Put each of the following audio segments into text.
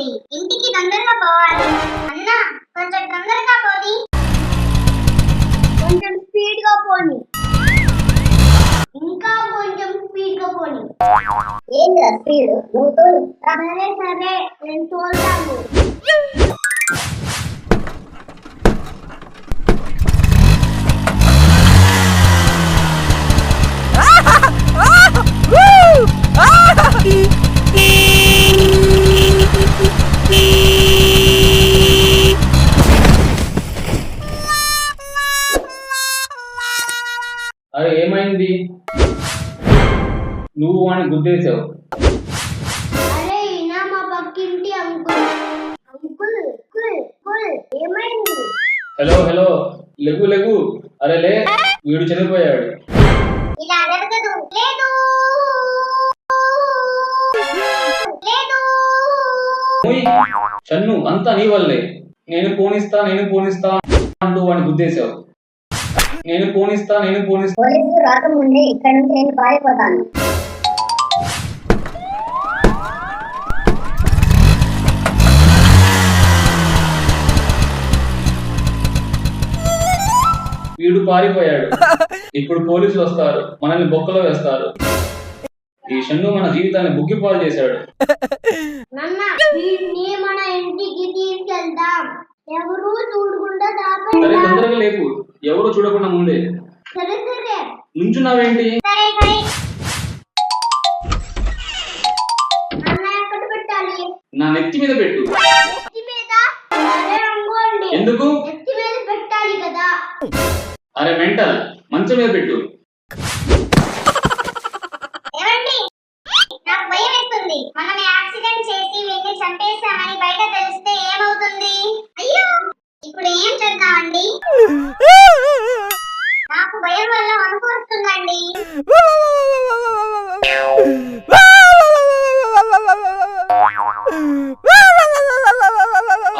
అయిపోయింది. ఇంటికి తొందరగా పోవాలి. అన్న కొంచెం తొందరగా పోని. కొంచెం స్పీడ్ గా పోని. ఇంకా కొంచెం స్పీడ్ గా పోని. ఏంటి స్పీడ్? నువ్వు తోలు. సరే సరే నేను తోలుతాను. అరే ఏమైంది? నువ్వు వాడిని గుద్దేశావు. అరే ఈయన మా పక్కింటి అంకుల్. అంకుల్ అంకుల్ అంకుల్ ఏమైంది? హలో హలో, లెగు లెగు. అరే లే, వీడు చనిపోయాడు. ఇలా జరగదు. లేదు లేదు. ఓయ్, చన్ను అంతా నీ వల్లే. నేను పోనిస్తా అంటూ వాడిని గుద్దేశావు. నేను పోనిస్తా. పోలీసులు రాకముందే ఇక్కడ నుంచి నేను పారిపోతాను. వీడు పారిపోయాడు. ఇప్పుడు పోలీసులు వస్తారు, మనల్ని బొక్కలో వేస్తారు. ఈ షన్ను మన జీవితాన్ని బుగ్గిపాలు చేశాడు. నాన్న వీడిని మన ఇంటికి తీసుకెళ్దాం. ఎవరు చూడకుండా సరే దాపేద్దాం. తొందరగా లేపు, ఎవరు చూడకుండా ముందే. సరే సరే నుంచున్నావేంటి? సరే సరే. నాన్న ఎక్కడ పెట్టాలి? నా నెత్తి మీద పెట్టు. నెత్తి మీద? సరే అనుకోండి. ఎందుకు? నెత్తి మీద పెట్టాలి కదా. అరే మెంటల్, మంచం మీద పెట్టు. ఏమండి? నాకు భయం వేస్తుంది. మనం యాక్సిడెంట్ చేసి వీడిని చంపేశామని బయట తెలిస్తే ఏమవుతుంది? అయ్యో, ఇప్పుడు ఏం చేద్దామండి? నాకు భయం వల్ల వణుకు వస్తుందండి.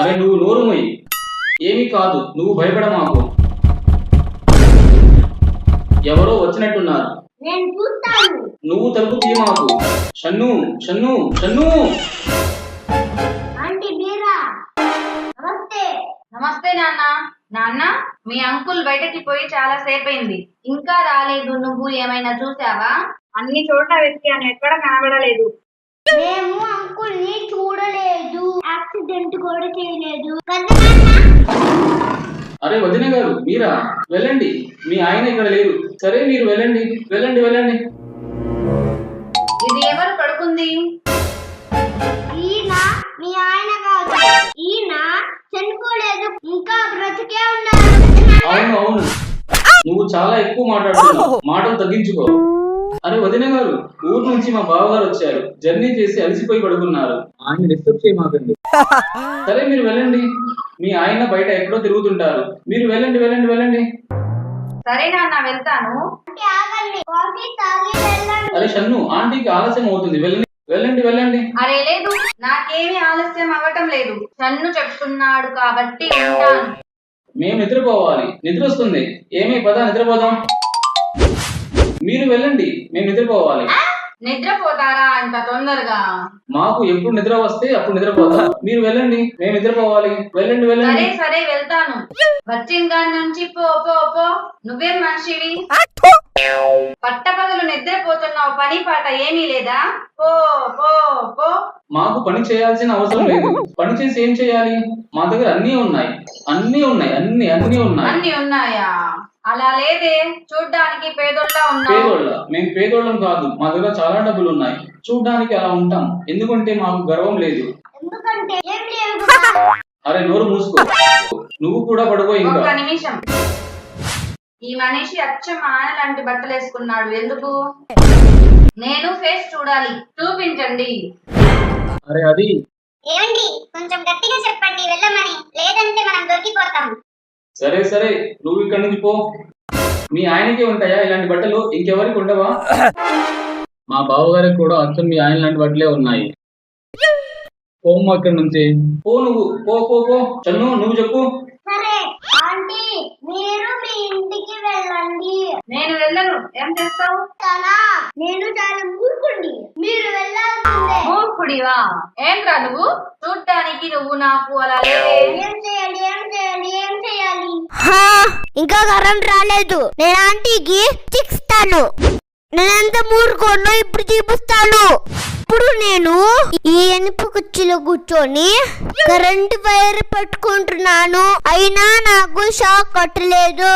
అరే నువ్వు నోరు మొయ్యి. ఏమీ కాదు, నువ్వు భయపడమాకు. ఎవరో వచ్చినట్టున్నారు. నేను చూస్తాను. నువ్వు తలుపు తీయమాకు. షన్ను షన్ను షన్ను. ఆంటీ మీరా? నమస్తే. నమస్తే నాన్న. నాన్న, మీ అంకుల్ బయటకి పోయి చాలా సేపు అయింది, ఇంకా రాలేదు. నువ్వు ఏమైనా చూసావా? అన్ని చోట్ల వెతికాను, ఎక్కడ కనబడలేదు. మేము అంకుల్ ని చూడలేదు, యాక్సిడెంట్ కూడా చేయలేదు కదా. అరే వదిన గారు, మీరా? వెళ్ళండి, మీ ఆయన ఇక్కడ లేరు. సరే మీరు వెళ్ళండి. ఇది ఎవరు పడుకుంది? ఈయన మీ ఆయన కాదు. ఈయన చనిపోలేదు, ఇంకా బ్రతికే ఉన్నారు. అవును, నువ్వు చాలా ఎక్కువ మాట్లాడుతున్నావు. మాటలు తగ్గించుకో. అరే వదిన గారు, ఊరు నుంచి మా బావగారు వచ్చారు. జర్నీ చేసి అలసిపోయి పడుకున్నారు. ఆయన డిస్టర్బ్ చేయమాకండి. సరే మీరు వెళ్ళండి, మీ ఆయన బయట ఎక్కడో తిరుగుతుంటారు. మీరు వెళ్ళండి. సరే నాన్న, వెళ్తాను. అంటే ఆగండి, కాఫీ తాగి వెళ్ళండి. అరే షన్ను, ఆంటీకి ఆలస్యం అవుతుంది. వెళ్ళండి. అరే లేదు, నాకేమీ ఆలస్యం అవ్వటం లేదు. చన్ను చెప్తున్నాడు కాబట్టి ఉంటాను. మేము నిద్రపోవాలి, నిద్ర వస్తుంది. ఏమీ పద నిద్రపోదాం. మీరు వెళ్ళండి, మేము నిద్రపోవాలి. నిద్రపోతారా ఇంత తొందరగా? మాకు ఎప్పుడు నిద్ర వస్తే అప్పుడు నిద్రపోతాం. మీరు వెళ్ళండి, మేము నిద్రపోవాలి. వెళ్ళండి. సరే వెళ్తాను. వచ్చిన దాని నుంచి పో. నువ్వేం మనిషివి? పట్టపగలు నిద్రపోతున్నావు, పని పాట ఏమీ లేదా? పో. మాకు పని చేయాల్సిన అవసరం లేదు. పని చేసి ఏం చేయాలి? మా దగ్గర అన్నీ ఉన్నాయి. అన్నీ ఉన్నాయా? అలా లేదే, చూడ్డానికి పేదోళ్ళ మేము పేదోళ్ళం కాదు. మా దగ్గర చాలా డబ్బులు ఉన్నాయి. చూడ్డానికి అలా ఉంటాం, ఎందుకంటే మాకు గర్వం లేదు. ఎందుకంటే ఏం లేవు కదా. అరే నోరు మూసుకో. నువ్వు కూడా పడుకో. ఇంకా ఒక్క నిమిషం. ఈ మనిషి అచ్చం ఆన లాంటి బట్టలు వేసుకున్నాడు. ఎందుకు? నేను ఫేస్ చూడాలి, చూపించండి. అరే అది ఏమండి, కొంచెం గట్టిగా చెప్పండి వెళ్ళమని, లేదంటే మనం దొరికిపోతాం. సరే నువ్వు ఇక్కడి నుంచి పో. మీ ఆయనకే ఉంటాయా ఇలాంటి బట్టలు? ఇంకెవరికి ఉండవా? మా బావగారికి కూడా అచ్చం మీ ఆయన లాంటి బట్టలే ఉన్నాయి. పోమ్మా ఇక్కడి నుంచి. పో నువ్వు, పో. చన్ను నువ్వు చెప్పు. సరే ఆంటీ, మీరు మీ ఇంటికి వెళ్ళండి. నేను వెళ్ళను. ఏం చేస్తావు? చాలా, నేను చాలా మూర్ఖుండి. మీరు వెళ్ళాల్సిందే. మూర్ఖుడివా? ఏంట్రా నువ్వు? చూడ్డానికి నువ్వు నాకు అలా లేవే. ఏం చేయాలి ఏం చేయాలి ఏం చేయాలి? ఇంకా కరెంట్ రాలేదు. నేను ఆంటీకి చిక్స్తాను. నేనెంత మూడుకోను ఇప్పుడు చూపిస్తాను. ఇప్పుడు నేను ఈ ఎనుపు కుర్చీలో కూర్చొని కరెంట్ వైర్ పట్టుకుంటున్నాను. అయినా నాకు షాక్ కొట్టలేదు.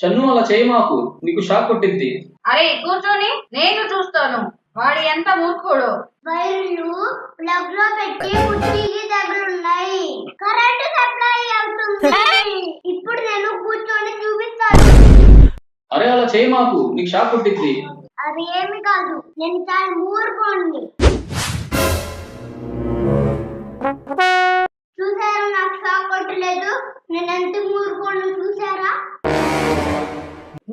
చన్ను అలా చేయి మాకు, నీకు షాక్ కొట్టింది. అరే కూర్చొని నేను చూస్తాను వాడు ఎంత మూర్ఖుడు. వైర్లు ప్లగ్ లో పెట్టి కుర్చీకి తగులున్నాయి. కరెంటు సప్లై అవుతుంది. ఇప్పుడు నేను కూర్చొని చూపిస్తాను. అరే అలా చేయి మాకు, నీకు షాక్ కొట్టింది. అది ఏమి కాదు, నేను చాలా మూర్ఖుణ్ణి. చూసారా నాకు షాక్ కొట్టలేదు? నేను ఎంత మూర్ఖుణ్ణి చూసారా?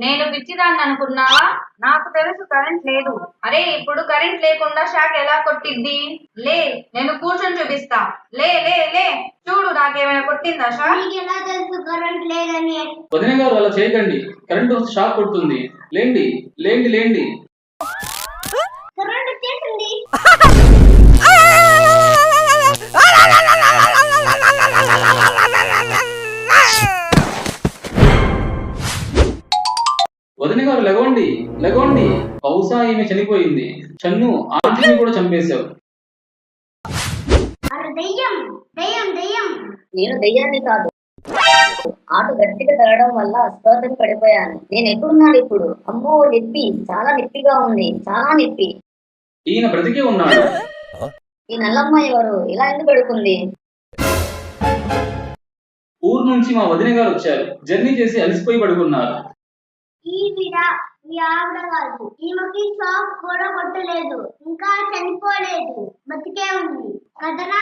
నేను పిచ్చిదాన్ని అనుకున్నావా? నాకు తెలుసు కరెంట్ లేదు. అరే ఇప్పుడు కరెంట్ లేకుండా షాక్ ఎలా కొట్టిద్ది? లే నేను కూర్చొని చూపిస్తా. లే లే లే చూడు నాకేమైనా కొట్టిందా షాక్? నీకు ఎలా తెలుసు కరెంట్ లేదని? వదిన గారు అలా చేయకండి, కరెంట్ వస్తే షాక్ కొడుతుంది. లేండి లేండి లేండి. కరెంట్ వచ్చేసింది. వదిన గారు లెగవండి లెగవండి, బహుశా ఈమె చనిపోయింది. చన్ను ఆంటీని కూడా చంపేశావు. అరే దయ్యం దయ్యం దయ్యం. నేను దయ్యాన్ని కాదు. ఆటు గట్టిగా తగలడం వల్ల స్పృహకి పడిపోయాను. నేను ఎక్కడున్నాను ఇప్పుడు? అమ్మో నొప్పి, చాలా నొప్పిగా ఉంది, చాలా నొప్పి. ఈయన బ్రతికే ఉన్నాడు. ఈ నల్లమ్మ ఎవరు? ఇలా ఎందుకు పడుకుంది? ఊరు నుంచి మా వదిన గారు వచ్చారు. జర్నీ చేసి అలసిపోయి పడుకున్నారు. ఈవిడ ఈ ఆవిడ కాదు. ఈమెకి షాక్ కూడా కొట్టలేదు, ఇంకా చనిపోలేదు, బతికే ఉంది కదరా?